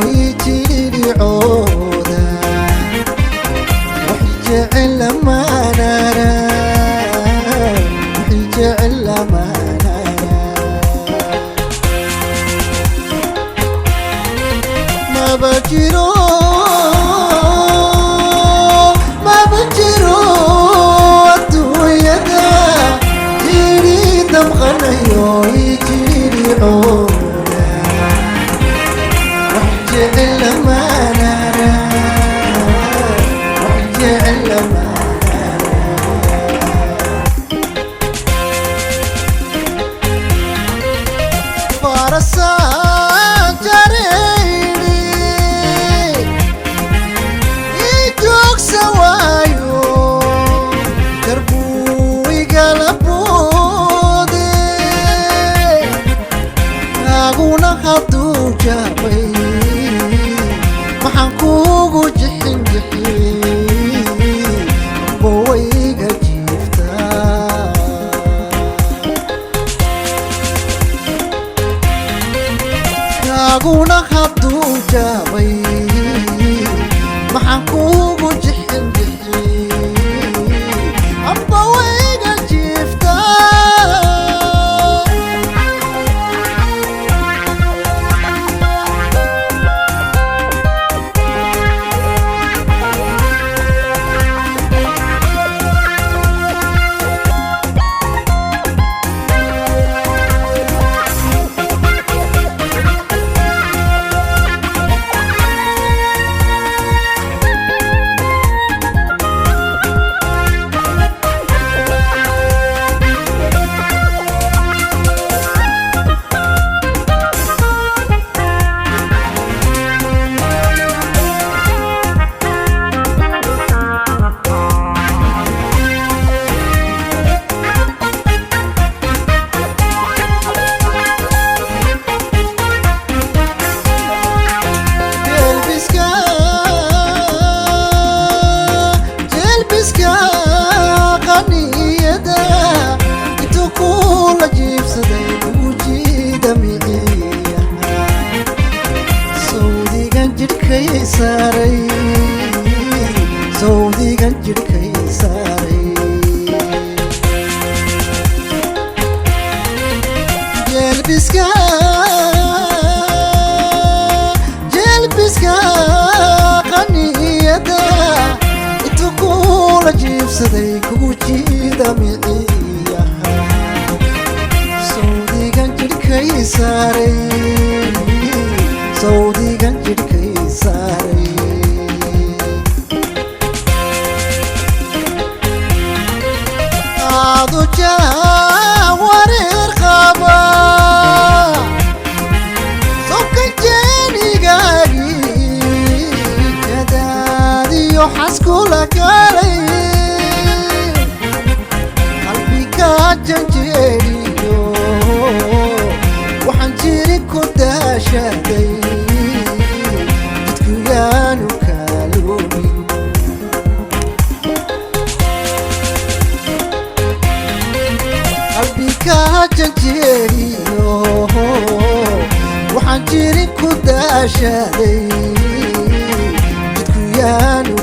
يجري عودا وحجعل ما نرى وحجعل ما نرى ما بجرو يجري عودا وحجعل ما نرى وحجعل ما نرى فرسان جريني يجوك سوايو دربوي قلبو aguna hadu jabay maxaan kuugu jixin bowayga jiiftaa aguna hadu jabay maxaan kuugu jixin bowayga jiiftaa sawdigan jirkay saaray jelbiska qaniyada intuu kula jiibsaday kugu jiida miciyaha sawdigan jirkay saaray sawdigan jirkay saaray adu jawarir qaba sokan jenigaagi kadaadiyo xaskula galay qalbiga janjeeriyo waxaan jiri ku daashaday jidku yaanu kaaloomin qalbiga janjeeriyo waxaan jiri ku daashaday jidku yaanu